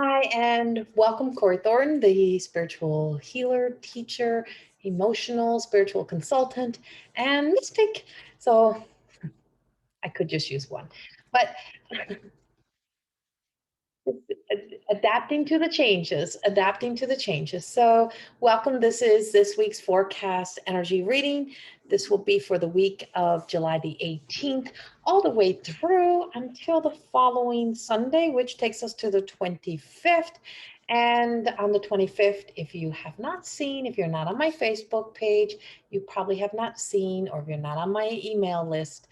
Hi, and welcome, Corrie Thorne, the spiritual healer, teacher, emotional, spiritual consultant, and mystic. So I could just use one, but adapting to the changes, adapting to the changes. So welcome. This is this week's forecast energy reading. This will be for the week of July the 18th, all the way through until the following Sunday, which takes us to the 25th. And on the 25th, if you have not seen, if you're not on my Facebook page, you probably have not seen, or if you're not on my email list,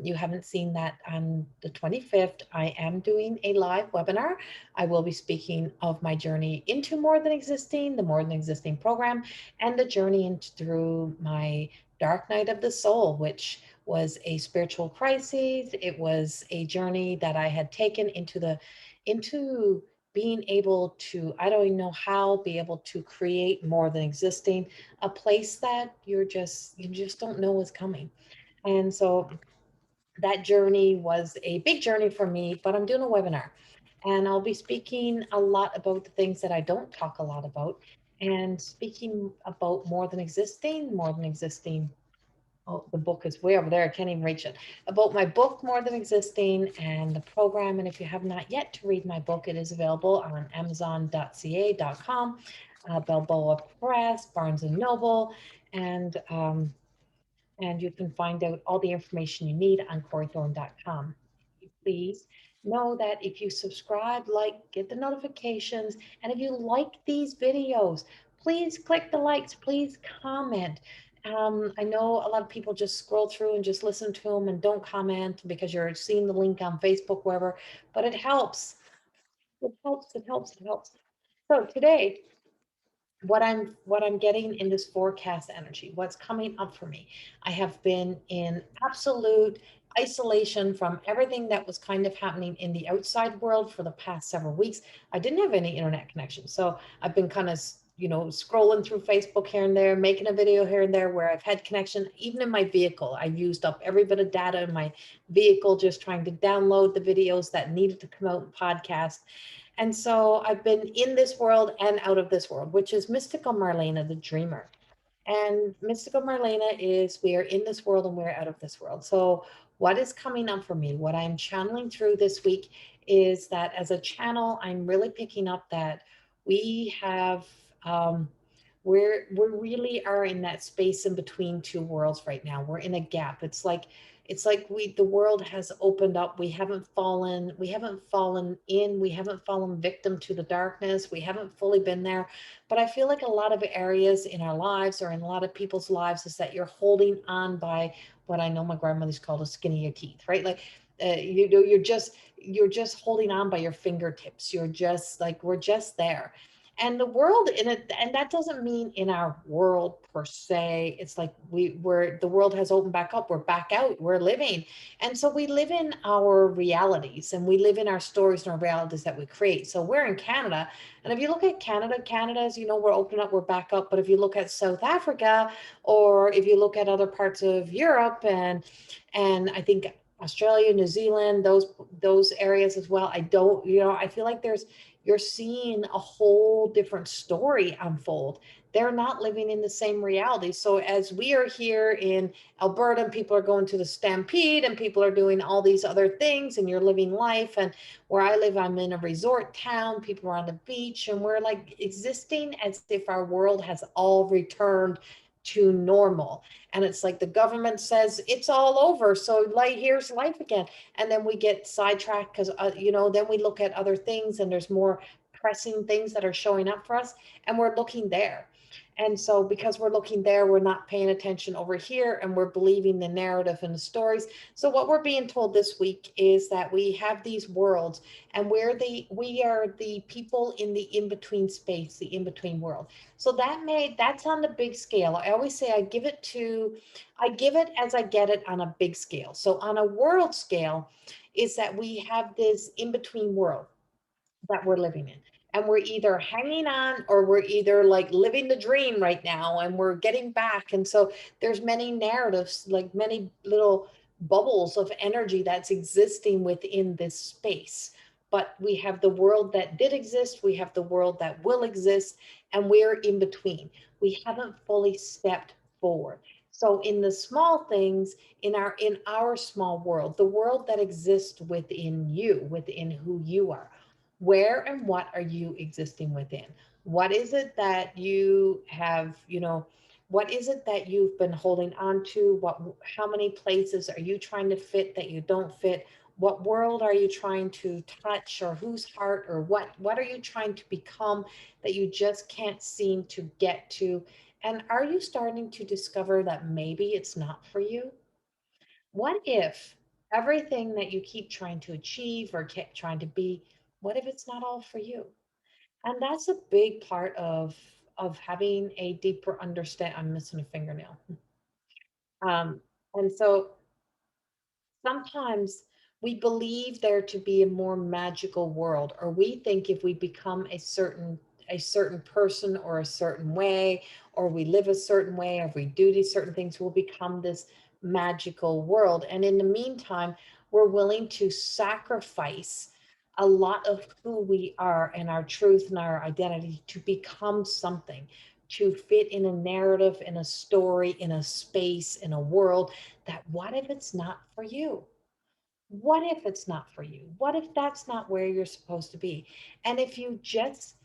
you haven't seen that on the 25th, I am doing a live webinar. I will be speaking of my journey into More Than Existing, the More Than Existing program, and the journey through my dark night of the soul, which was a spiritual crisis. It was a journey that I had taken into being able to, I don't even know how, be able to create more than existing, a place that you just don't know is coming. And so that journey was a big journey for me, but I'm doing a webinar and I'll be speaking a lot about the things that I don't talk a lot about and speaking about more than existing, more than existing. Oh, the book is way over there. I can't even reach it. About my book, More Than Existing, and the program. And if you have not yet to read my book, it is available on amazon.ca.com, Balboa Press, Barnes and Noble, and you can find out all the information you need on corriethorne.com. Please know that if you subscribe, like, get the notifications, and if you like these videos, please click the likes, please comment. I know a lot of people just scroll through and just listen to them and don't comment because you're seeing the link on Facebook, wherever, but it helps. It helps, it helps, it helps. So today, what I'm getting in this forecast energy, what's coming up for me. I have been in absolute isolation from everything that was kind of happening in the outside world for the past several weeks. I didn't have any internet connection. So I've been kind of, scrolling through Facebook here and there, making a video here and there where I've had connection. Even in my vehicle, I used up every bit of data in my vehicle, just trying to download the videos that needed to come out in podcast. And so I've been in this world and out of this world, which is Mystical Marlena, the dreamer. And Mystical Marlena is we are in this world and we're out of this world. So what is coming up for me, what I'm channeling through this week is that as a channel, I'm really picking up that we have we really are in that space in between two worlds right now. We're in a gap. It's like the world has opened up. We haven't fallen in, we haven't fallen victim to the darkness. We haven't fully been there. But I feel like a lot of areas in our lives or in a lot of people's lives is that you're holding on by what I know my grandmother's called a skin of your teeth, right? Like you're just holding on by your fingertips. You're just like we're just there. And the world in it, and that doesn't mean in our world per se. It's like we're the world has opened back up, we're back out, we're living. And so we live in our realities and we live in our stories and our realities that we create. So we're in Canada. And if you look at Canada, as you know, we're opening up, we're back up. But if you look at South Africa, or if you look at other parts of Europe and I think Australia, New Zealand, those areas as well. I don't, I feel like you're seeing a whole different story unfold. They're not living in the same reality. So as we are here in Alberta and people are going to the Stampede and people are doing all these other things and you're living life. And where I live, I'm in a resort town, people are on the beach and we're like existing as if our world has all returned to normal. And it's like the government says it's all over. So like, here's life again. And then we get sidetracked because, then we look at other things and there's more pressing things that are showing up for us and we're looking there. And so because we're looking there, we're not paying attention over here and we're believing the narrative and the stories. So what we're being told this week is that we have these worlds and we are the people in the in-between space, the in-between world. So that's on the big scale. I always say I give it as I get it on a big scale. So on a world scale is that we have this in-between world that we're living in. And we're either hanging on or we're either like living the dream right now and we're getting back. And so there's many narratives, like many little bubbles of energy that's existing within this space. but we have the world that did exist, we have the world that will exist, and we're in between. We haven't fully stepped forward. So in the small things, in our small world, the world that exists within you, within who you are, where and what are you existing within? What is it that you have, what is it that you've been holding on to? How many places are you trying to fit that you don't fit? What world are you trying to touch, or whose heart, or what are you trying to become that you just can't seem to get to? And are you starting to discover that maybe it's not for you? What if everything that you keep trying to achieve or keep trying to be, what if it's not all for you? And that's a big part of having a deeper understand. I'm missing a fingernail. Um, and so sometimes we believe there to be a more magical world, or we think if we become a certain person or a certain way, or we live a certain way, or if we do these certain things, we'll become this magical world. And in the meantime, we're willing to sacrifice a lot of who we are and our truth and our identity to become something, to fit in a narrative, in a story, in a space, in a world that, what if it's not for you? What if it's not for you? What if that's not where you're supposed to be? And if you just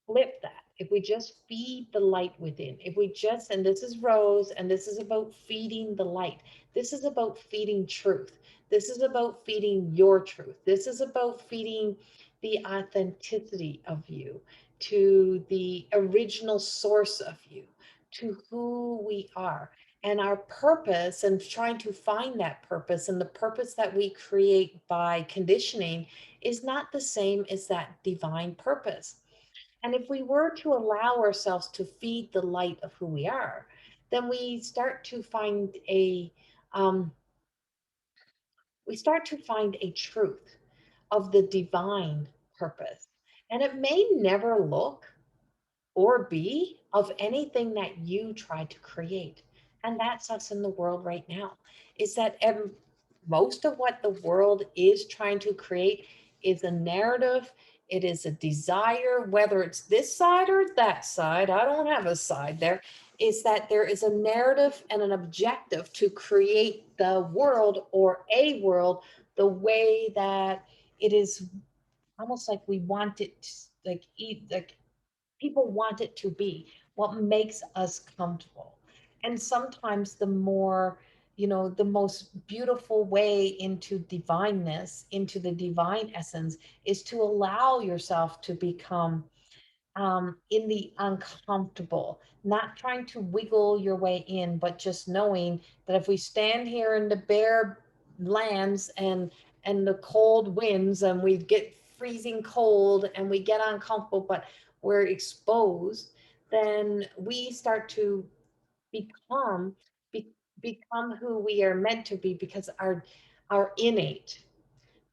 flip that, if we just feed the light within, if we just, and this is Rose, and this is about feeding the light, this is about feeding truth, this is about feeding your truth, this is about feeding the authenticity of you to the original source of you, to who we are and our purpose, and trying to find that purpose. And the purpose that we create by conditioning is not the same as that divine purpose. And if we were to allow ourselves to feed the light of who we are, then um, we start to find a truth of the divine purpose. And it may never look or be of anything that you try to create. And that's us in the world right now, is that most of what the world is trying to create is a narrative. It is a desire, whether it's this side or that side. I don't have a side there. Is that there is a narrative and an objective to create the world, or a world, the way that it is, almost like we want it, like people want it to be, what makes us comfortable. And sometimes the most beautiful way into divineness, into the divine essence, is to allow yourself to become in the uncomfortable, not trying to wiggle your way in, but just knowing that if we stand here in the bare lands and the cold winds, and we get freezing cold and we get uncomfortable, but we're exposed, then we start to become be, become who we are meant to be, because our innate,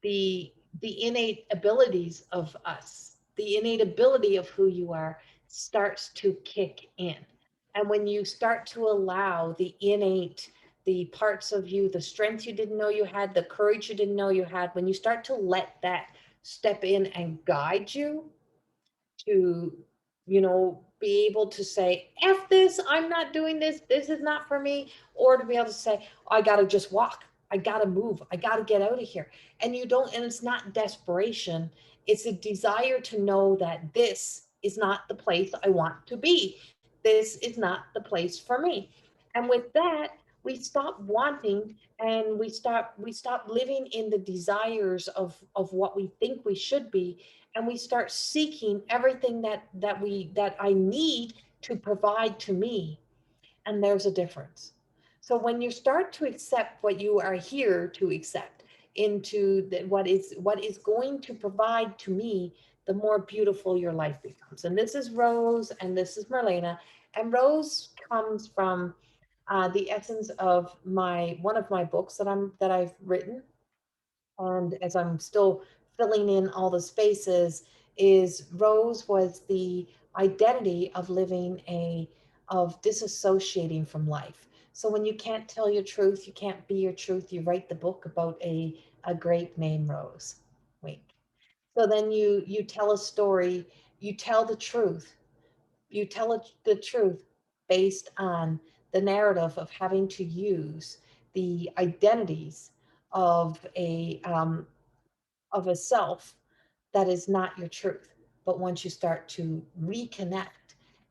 the innate abilities of us, the innate ability of who you are, starts to kick in. And when you start to allow the parts of you, the strength you didn't know you had, the courage you didn't know you had, when you start to let that step in and guide you to, be able to say, F this, I'm not doing this, this is not for me, or to be able to say, I got to just walk, I got to move, I got to get out of here. And you don't, and it's not desperation, it's a desire to know that this is not the place I want to be. This is not the place for me. And with that, we stop wanting, and we stop living in the desires of what we think we should be, and we start seeking everything that I need to provide to me. And there's a difference. So when you start to accept what you are here to accept, into what is going to provide to me, the more beautiful your life becomes. And this is Rose, and this is Marlena. And Rose comes from the essence of my one of my books that I've written, and as I'm still filling in all the spaces, is Rose was the identity of of disassociating from life. So when you can't tell your truth, you can't be your truth, you write the book about a grape named Rose. Wait. So then you tell a story, you tell the truth, you tell the truth based on the narrative of having to use the identities of a self that is not your truth. But once you start to reconnect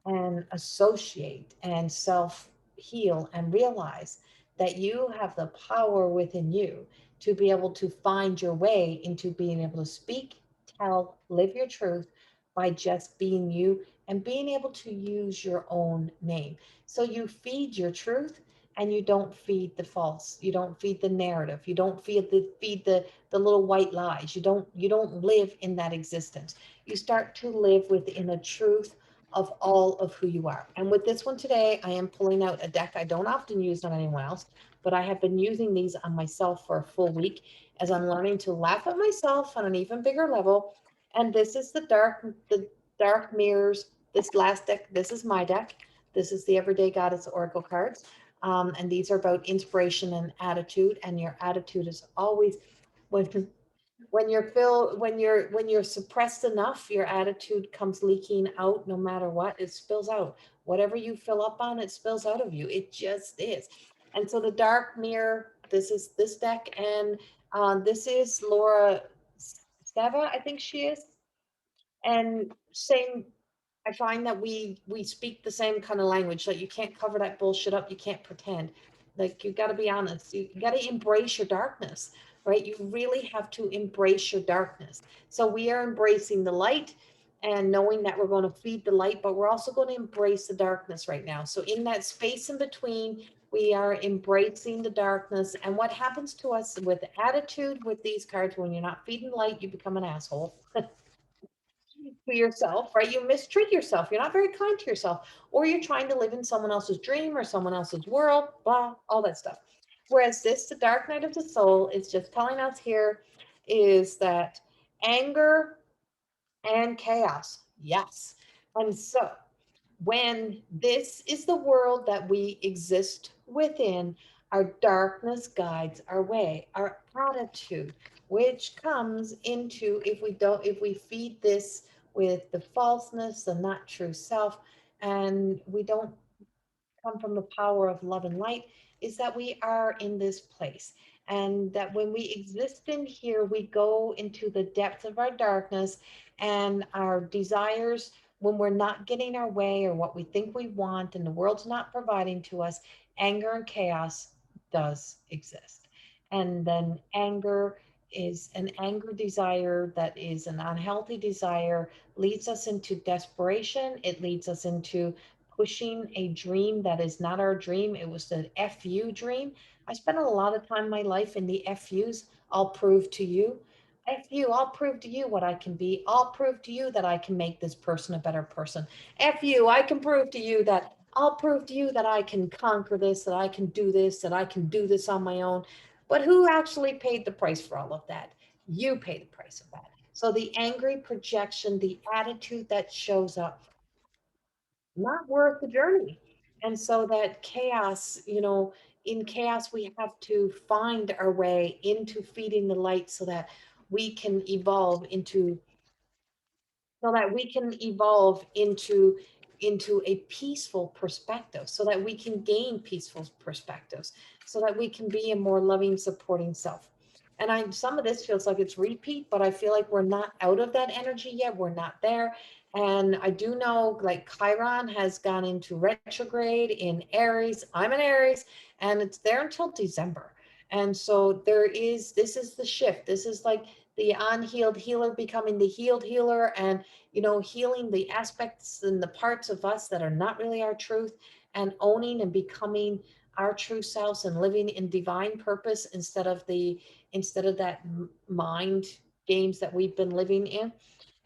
and associate and self heal and realize that you have the power within you to be able to find your way into being able to speak, tell, live your truth by just being you and being able to use your own name. So you feed your truth and you don't feed the false. You don't feed the narrative. You don't feed the little white lies. You don't live in that existence. You start to live within a truth of all of who you are. And with this one today, I am pulling out a deck I don't often use on anyone else, but I have been using these on myself for a full week as I'm learning to laugh at myself on an even bigger level. And this is the dark mirrors. This last deck, this is my deck. This is the Everyday Goddess Oracle cards. And these are about inspiration and attitude. And your attitude is always when when you're suppressed enough, your attitude comes leaking out no matter what. It spills out. Whatever you fill up on, it spills out of you. It just is. And so the dark mirror, this is this deck, and this is Laura Steva, I think she is. And same, I find that we speak the same kind of language. Like you can't cover that bullshit up. You can't pretend. Like you got to be honest. You got to embrace your darkness, right? You really have to embrace your darkness. So we are embracing the light and knowing that we're going to feed the light, but we're also going to embrace the darkness right now. So in that space in between, we are embracing the darkness. And what happens to us with attitude with these cards, when you're not feeding light, you become an asshole to yourself, right? You mistreat yourself. You're not very kind to yourself, or you're trying to live in someone else's dream or someone else's world, blah, all that stuff. Whereas this, the dark night of the soul, is just telling us here is that anger and chaos, yes. And so when this is the world that we exist within, our darkness guides our way, our attitude, which comes into, if we feed this with the falseness, the not true self, and we don't come from the power of love and light, is that we are in this place. And that when we exist in here, we go into the depths of our darkness and our desires. When we're not getting our way or what we think we want and the world's not providing to us, anger and chaos does exist. And then anger is an anger desire that is an unhealthy desire, leads us into desperation. It leads us into pushing a dream that is not our dream. It was the FU dream. I spent a lot of time in my life in the FUs. I'll prove to you. FU, I'll prove to you what I can be. I'll prove to you that I can make this person a better person. FU, I can prove to you that I'll prove to you that I can conquer this, that I can do this, that I can do this on my own. But who actually paid the price for all of that? You pay the price of that. So the angry projection, the attitude that shows up, not worth the journey. And so that chaos, in chaos, we have to find our way into feeding the light so that we can evolve into a peaceful perspective, so that we can gain peaceful perspectives, so that we can be a more loving, supporting self. And some of this feels like it's repeat, but I feel like we're not out of that energy yet. We're not there. And I do know, like, Chiron has gone into retrograde in Aries. I'm in Aries, and it's there until December. And so this is the shift. This is like the unhealed healer becoming the healed healer, and healing the aspects and the parts of us that are not really our truth, and owning and becoming our true selves and living in divine purpose instead of that mind games that we've been living in.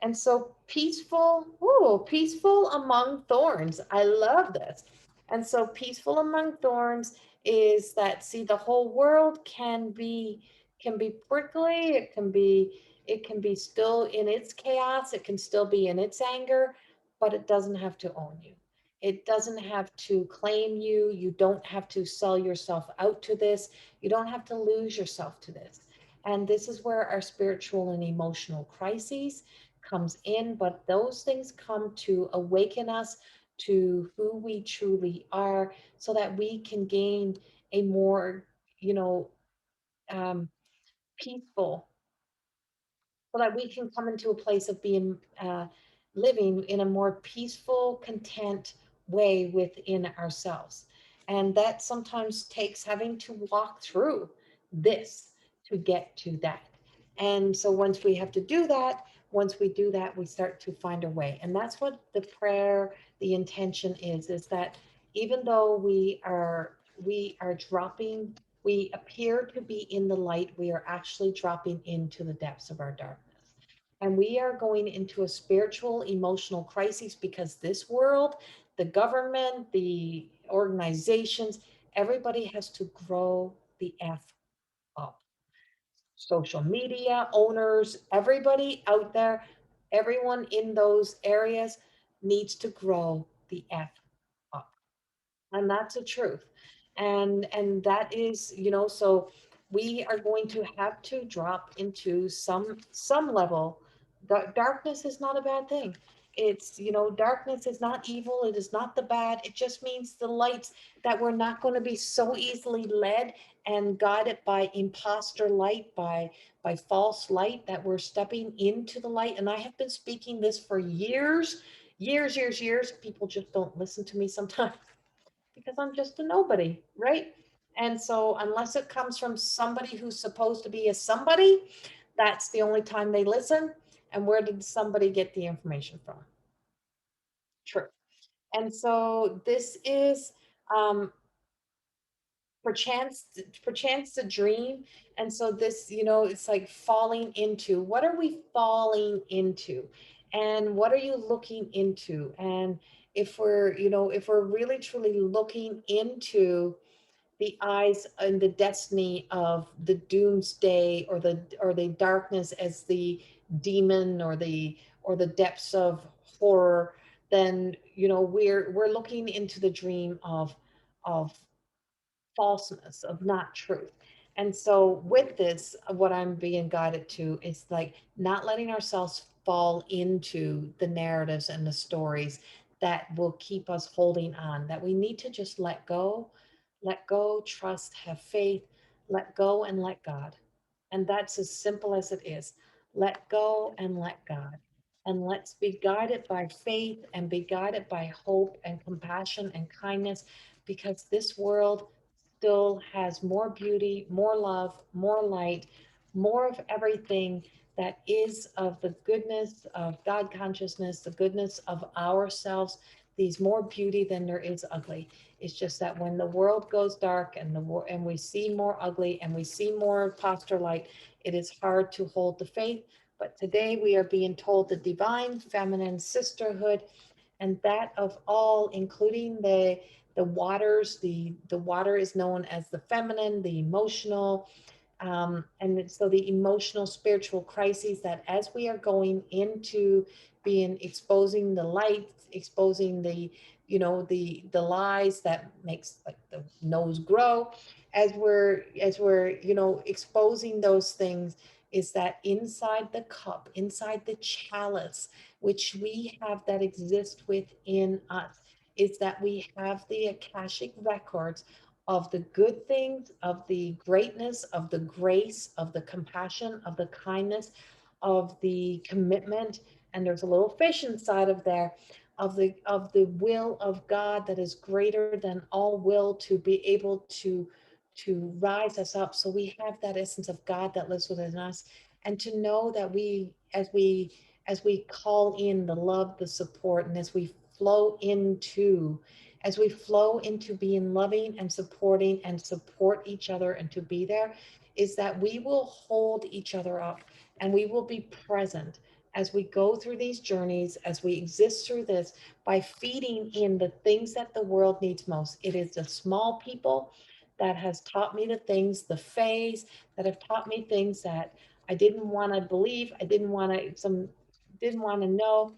And so peaceful, ooh, peaceful among thorns. I love this. And so peaceful among thorns is that, see, the whole world can be prickly, it can be still in its chaos, it can still be in its anger, but it doesn't have to own you. It doesn't have to claim you. You don't have to sell yourself out to this. You don't have to lose yourself to this. And this is where our spiritual and emotional crises comes in, but those things come to awaken us to who we truly are so that we can gain a more, you know, um, peaceful, so that we can come into a place of being living in a more peaceful, content way within ourselves. And that sometimes takes having to walk through this to get to that. And so once we have to do that, once we do that, we start to find our way. And that's what the prayer, the intention is that even though we are dropping, we appear to be in the light, we are actually dropping into the depths of our darkness. And we are going into a spiritual, emotional crisis because this world, the government, the organizations, everybody has to grow the F up. Social media owners, everybody out there, everyone in those areas needs to grow the F up. And that's the truth. And that is, so we are going to have to drop into some level. Darkness is not a bad thing. It's, darkness is not evil, it is not the bad, it just means the lights, that we're not going to be so easily led and guided by imposter light, by false light, that we're stepping into the light. And I have been speaking this for years, years, years, years. People just don't listen to me sometimes because I'm just a nobody, right? And so unless it comes from somebody who's supposed to be a somebody, that's the only time they listen. And where did somebody get the information from? True. And so this is um, perchance, perchance the dream. And so this, it's like falling into, what are we falling into? And what are you looking into? And if we're really truly looking into the eyes and the destiny of the doomsday, or the darkness as the demon, or the depths of horror, then we're looking into the dream of falseness, of not truth. And so with this, what I'm being guided to is like not letting ourselves fall into the narratives and the stories that will keep us holding on, that we need to just let go, trust, have faith, let go and let God. And that's as simple as it is. Let go and let God. And let's be guided by faith and be guided by hope and compassion and kindness, because this world still has more beauty, more love, more light, more of everything that is of the goodness of God consciousness, the goodness of ourselves. There's more beauty than there is ugly. It's just that when the world goes dark and we see more ugly and we see more posture light, it is hard to hold the faith. But today we are being told the divine feminine sisterhood, and that of all, including the waters. The water is known as the feminine, the emotional, and so the emotional spiritual crises, that as we are going into being exposing the light, exposing the lies that makes like the nose grow, as we're exposing those things, is that inside the cup, inside the chalice, which we have, that exists within us, is that we have the Akashic records of the good things, of the greatness, of the grace, of the compassion, of the kindness, of the commitment. And there's a little fish inside of there, of the will of God that is greater than all will, to be able to rise us up. So we have that essence of God that lives within us, and to know that as we call in the love, the support, and as we flow into being loving and supporting and support each other and to be there, is that we will hold each other up, and we will be present as we go through these journeys, as we exist through this, by feeding in the things that the world needs most. It is the small people that has taught me the things, the fays that have taught me things that I didn't want to believe, I didn't want to know.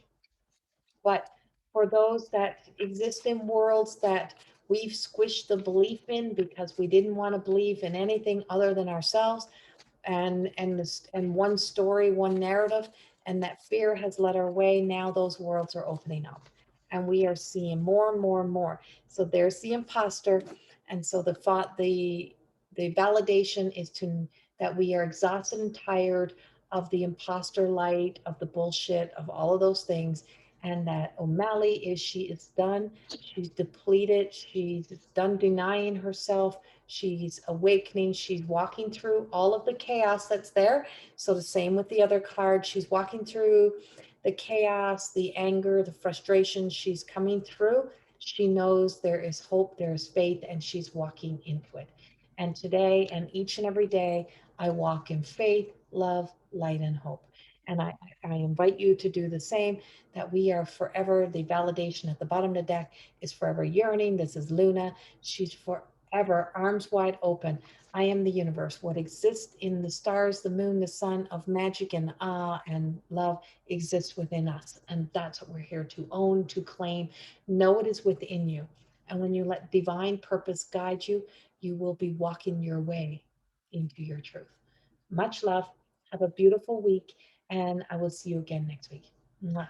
But for those that exist in worlds that we've squished the belief in because we didn't want to believe in anything other than ourselves, and one story, one narrative, and that fear has led our way. Now those worlds are opening up, and we are seeing more and more and more. So there's the imposter, and so the validation is to that we are exhausted and tired of the imposter light, of the bullshit, of all of those things, and that O'Malley she is done. She's depleted. She's done denying herself. She's awakening. She's walking through all of the chaos that's there. So the same with the other card. She's walking through the chaos, the anger, the frustration. She's coming through. She knows there is hope, there is faith, and she's walking into it. And today and each and every day, I walk in faith, love, light, and hope. And I invite you to do the same, that we are forever, the validation at the bottom of the deck is forever yearning. This is Luna. She's forever arms wide open. I am the universe. What exists in the stars, the moon, the sun of magic and awe and love exists within us. And that's what we're here to own, to claim. Know it is within you. And when you let divine purpose guide you, you will be walking your way into your truth. Much love. Have a beautiful week. And I will see you again next week. Mwah.